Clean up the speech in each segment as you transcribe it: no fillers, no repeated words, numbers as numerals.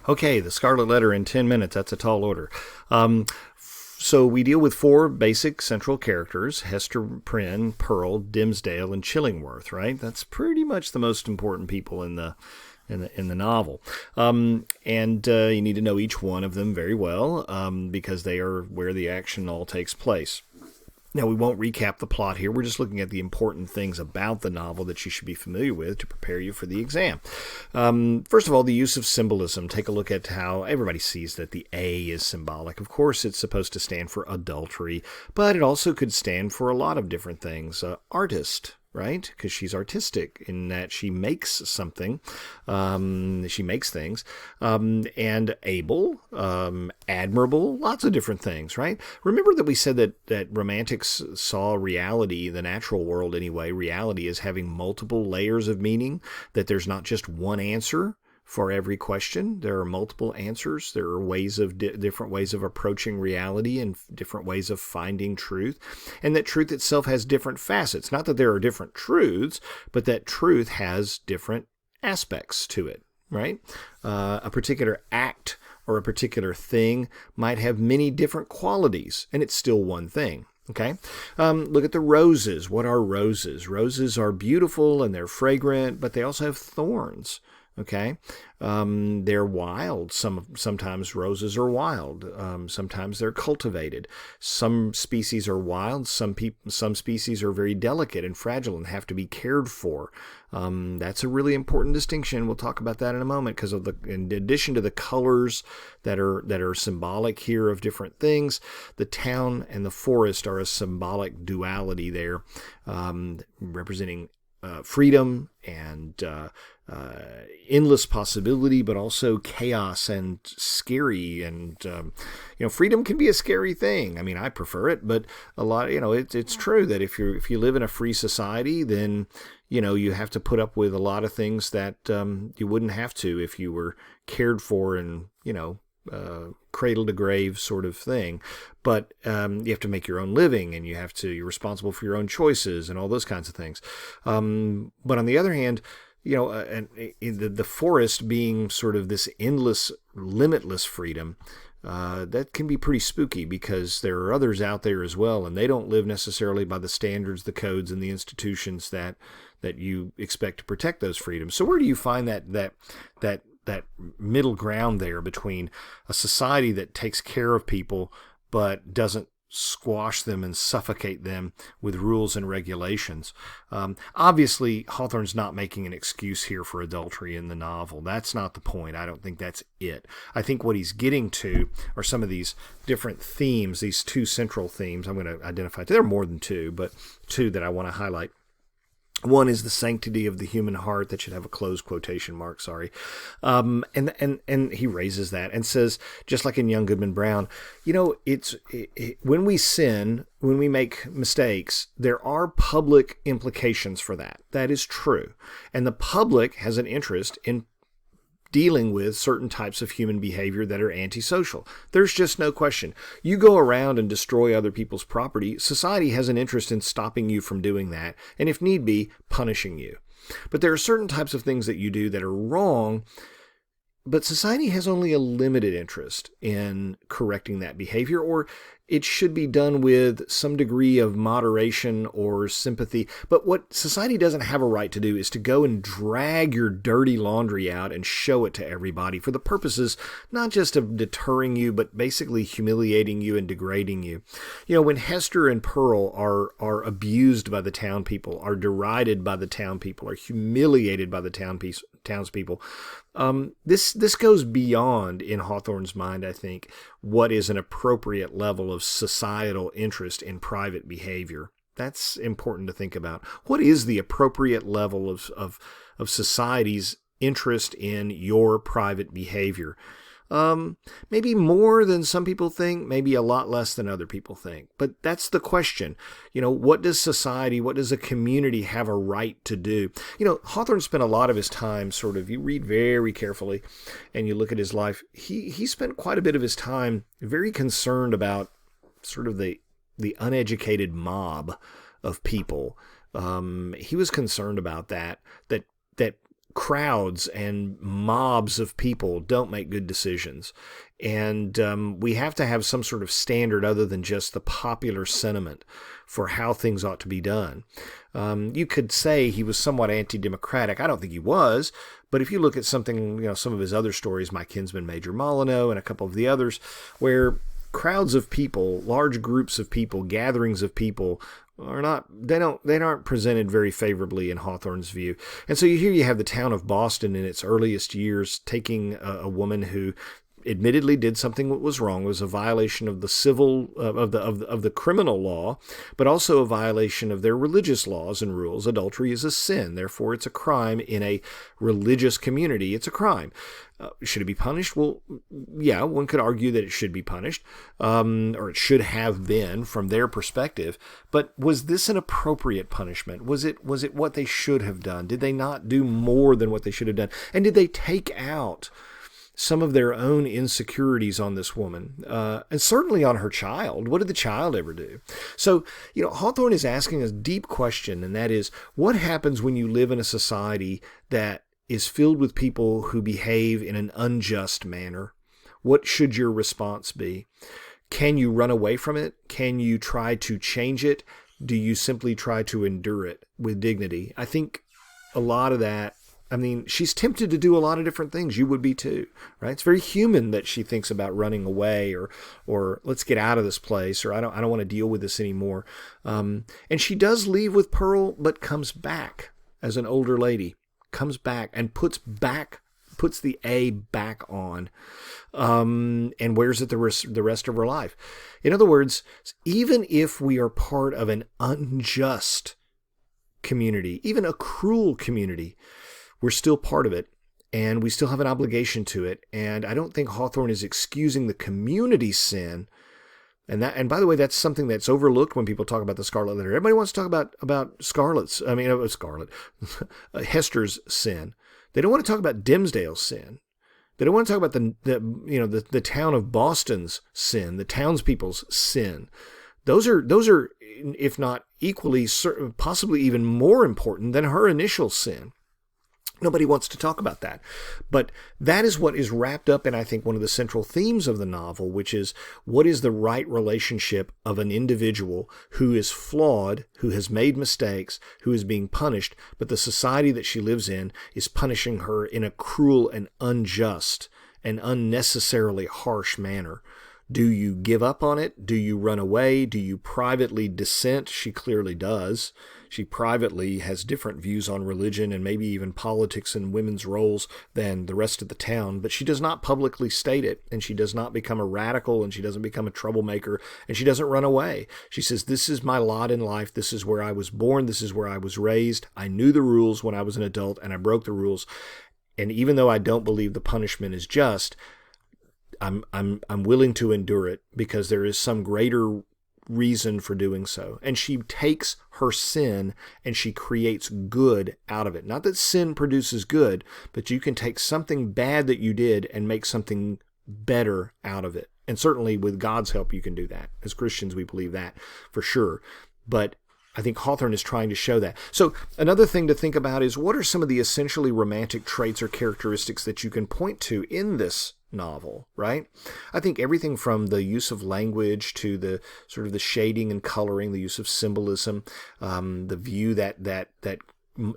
Okay, the Scarlet Letter in 10 minutes. That's a tall order. So we deal with four basic central characters: Hester Prynne, Pearl, Dimmesdale, and Chillingworth. Right? That's pretty much the most important people in the novel. And you need to know each one of them very well because they are where the action all takes place. Now, we won't recap the plot here. We're just looking at the important things about the novel that you should be familiar with to prepare you for the exam. First of all, the use of symbolism. Take a look at how everybody sees that the A is symbolic. Of course, it's supposed to stand for adultery, but it also could stand for a lot of different things. Artist, right? Because she's artistic in that she makes something. She makes things. And able, admirable, lots of different things, right? Remember that we said that romantics saw reality, the natural world anyway, reality as having multiple layers of meaning, that there's not just one answer for every question. There are multiple answers. There are ways of different ways of approaching reality and different ways of finding truth. And that truth itself has different facets. Not that there are different truths, but that truth has different aspects to it, right? A particular act or a particular thing might have many different qualities, and it's still one thing. Okay, look at the roses. What are roses? Roses are beautiful and they're fragrant, but they also have thorns. Okay, they're wild. Sometimes roses are wild. Sometimes they're cultivated. Some species are wild. Some species are very delicate and fragile and have to be cared for. That's a really important distinction. We'll talk about that in a moment because in addition to the colors that are symbolic here of different things, the town and the forest are a symbolic duality there, representing freedom and endless possibility, but also chaos and scary. And freedom can be a scary thing. I mean, I prefer it, but a lot, it's true that if you live in a free society, then you have to put up with a lot of things that you wouldn't have to if you were cared for and cradle to grave sort of thing. But you have to make your own living, and you're responsible for your own choices and all those kinds of things. But on the other hand, the forest being sort of this endless, limitless freedom, that can be pretty spooky because there are others out there as well, and they don't live necessarily by the standards, the codes, and the institutions that you expect to protect those freedoms. So where do you find that middle ground there between a society that takes care of people but doesn't squash them and suffocate them with rules and regulations? Obviously, Hawthorne's not making an excuse here for adultery in the novel. That's not the point. I don't think that's it. I think what he's getting to are some of these different themes, these two central themes. I'm going to identify. There are more than two, but two that I want to highlight. One is the sanctity of the human heart. That should have a closed quotation mark, sorry. And he raises that and says, just like in Young Goodman Brown, when we sin, when we make mistakes, there are public implications for that. That is true. And the public has an interest in dealing with certain types of human behavior that are antisocial. There's just no question. You go around and destroy other people's property, society has an interest in stopping you from doing that, and if need be, punishing you. But there are certain types of things that you do that are wrong, but society has only a limited interest in correcting that behavior, or it should be done with some degree of moderation or sympathy. But what society doesn't have a right to do is to go and drag your dirty laundry out and show it to everybody for the purposes not just of deterring you, but basically humiliating you and degrading you. When Hester and Pearl are abused by the town people, are derided by the town people, are humiliated by the townspeople, this goes beyond, in Hawthorne's mind, I think, what is an appropriate level of societal interest in private behavior. That's important to think about. What is the appropriate level of society's interest in your private behavior? Maybe more than some people think, maybe a lot less than other people think. But that's the question. What does society, what does a community have a right to do? Hawthorne spent a lot of his time you read very carefully and you look at his life, he spent quite a bit of his time very concerned about sort of the uneducated mob of people. He was concerned about that crowds and mobs of people don't make good decisions. And we have to have some sort of standard other than just the popular sentiment for how things ought to be done. You could say he was somewhat anti-democratic. I don't think he was, but if you look at something, some of his other stories, My Kinsman Major Molyneux and a couple of the others, where crowds of people, large groups of people, gatherings of people they aren't presented very favorably in Hawthorne's view. And so you have the town of Boston in its earliest years taking a woman who admittedly did something that was wrong. It was a violation of the civil of the criminal law, but also a violation of their religious laws and rules. Adultery is a sin, therefore it's a crime in a religious community. It's a crime. Should it be punished? Well, yeah, one could argue that it should be punished, or it should have been from their perspective. But was this an appropriate punishment? Was it what they should have done? Did they not do more than what they should have done? And did they take out some of their own insecurities on this woman, and certainly on her child? What did the child ever do? So, Hawthorne is asking a deep question, and that is, what happens when you live in a society that is filled with people who behave in an unjust manner? What should your response be? Can you run away from it? Can you try to change it? Do you simply try to endure it with dignity? I think a lot of that, she's tempted to do a lot of different things. You would be too, right? It's very human that she thinks about running away or let's get out of this place, or I don't want to deal with this anymore. And she does leave with Pearl, but comes back as an older lady, comes back and puts the A back on, and wears it the rest of her life. In other words, even if we are part of an unjust community, even a cruel community, we're still part of it, and we still have an obligation to it. And I don't think Hawthorne is excusing the community's sin. And by the way, that's something that's overlooked when people talk about the Scarlet Letter. Everybody wants to talk about Hester's sin. They don't want to talk about Dimmesdale's sin. They don't want to talk about the town of Boston's sin, the townspeople's sin. Those are, if not equally, possibly even more important than her initial sin. Nobody wants to talk about that. But that is what is wrapped up in, I think, one of the central themes of the novel, which is what is the right relationship of an individual who is flawed, who has made mistakes, who is being punished, but the society that she lives in is punishing her in a cruel and unjust and unnecessarily harsh manner. Do you give up on it? Do you run away? Do you privately dissent? She clearly does. She privately has different views on religion and maybe even politics and women's roles than the rest of the town, but she does not publicly state it, and she does not become a radical, and she doesn't become a troublemaker, and she doesn't run away. She says, this is my lot in life. This is where I was born. This is where I was raised. I knew the rules when I was an adult, and I broke the rules. And even though I don't believe the punishment is just, I'm willing to endure it because there is some greater reason for doing so. And she takes her sin and she creates good out of it. Not that sin produces good, but you can take something bad that you did and make something better out of it. And certainly with God's help, you can do that. As Christians, we believe that for sure. But I think Hawthorne is trying to show that. So another thing to think about is, what are some of the essentially romantic traits or characteristics that you can point to in this novel, right? I think everything from the use of language to the sort of the shading and coloring, the use of symbolism, the view that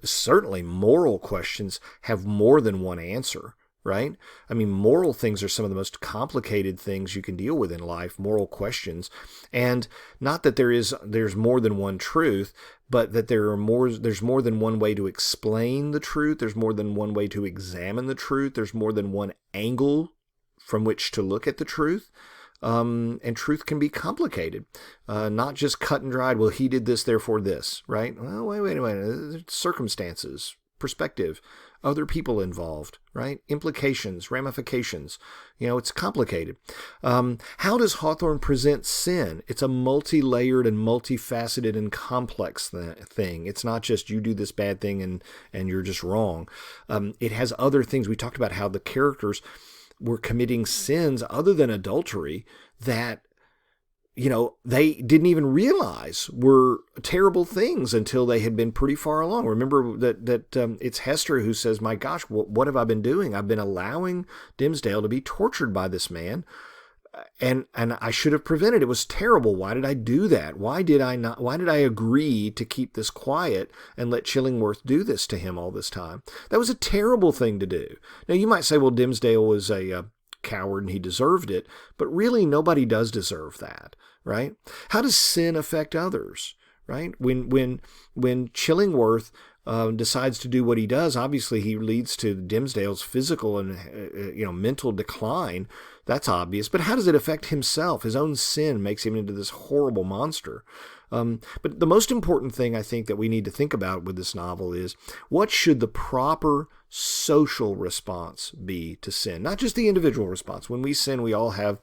certainly moral questions have more than one answer, right? Moral things are some of the most complicated things you can deal with in life, moral questions. And not that there's more than one truth, but that there's more than one way to explain the truth. There's more than one way to examine the truth. There's more than one angle from which to look at the truth. And truth can be complicated, not just cut and dried. Well, he did this, therefore this, right? Well, wait a minute. Circumstances, perspective, other people involved, right? Implications, ramifications. It's complicated. How does Hawthorne present sin? It's a multi-layered and multifaceted and complex thing. It's not just you do this bad thing and you're just wrong. It has other things. We talked about how the characters were committing sins other than adultery that they didn't even realize were terrible things until they had been pretty far along. Remember that it's Hester who says, my gosh, what have I been doing? I've been allowing Dimmesdale to be tortured by this man. And I should have prevented it. It was terrible. Why did I do that? Why did I agree to keep this quiet and let Chillingworth do this to him all this time? That was a terrible thing to do. Now, you might say, well, Dimmesdale was a coward and he deserved it, but really nobody does deserve that, right? How does sin affect others, right? When Chillingworth decides to do what he does, obviously he leads to Dimmesdale's physical and mental decline. That's obvious. But how does it affect himself? His own sin makes him into this horrible monster. But the most important thing I think that we need to think about with this novel is, what should the proper social response be to sin? Not just the individual response. When we sin, we all have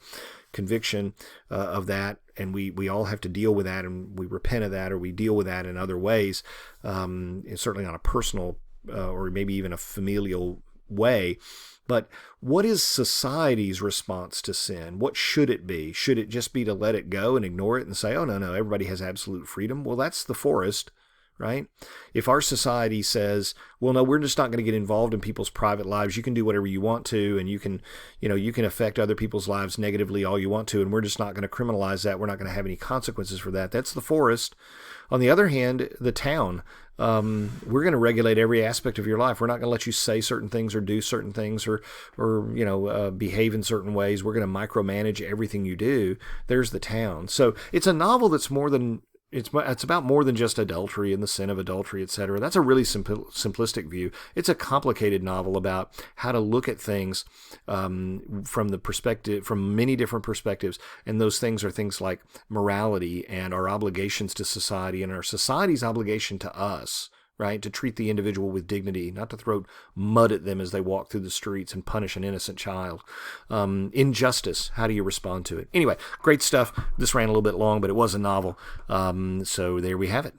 conviction of that, and we all have to deal with that, and we repent of that, or we deal with that in other ways, certainly on a personal or maybe even a familial way. But what is society's response to sin? What should it be? Should it just be to let it go and ignore it and say, oh, no, everybody has absolute freedom? Well, that's the forest, right? If our society says, well, no, we're just not going to get involved in people's private lives. You can do whatever you want to, and you can affect other people's lives negatively all you want to, and we're just not going to criminalize that. We're not going to have any consequences for that. That's the forest. On the other hand, the town, we're going to regulate every aspect of your life. We're not going to let you say certain things or do certain things or behave in certain ways. We're going to micromanage everything you do. There's the town. So it's a novel that's it's about more than just adultery and the sin of adultery, etc. That's a really simplistic view. It's a complicated novel about how to look at things from many different perspectives. And those things are things like morality and our obligations to society and our society's obligation to us, right? To treat the individual with dignity, not to throw mud at them as they walk through the streets and punish an innocent child. Injustice, how do you respond to it? Anyway, great stuff. This ran a little bit long, but it was a novel. So there we have it.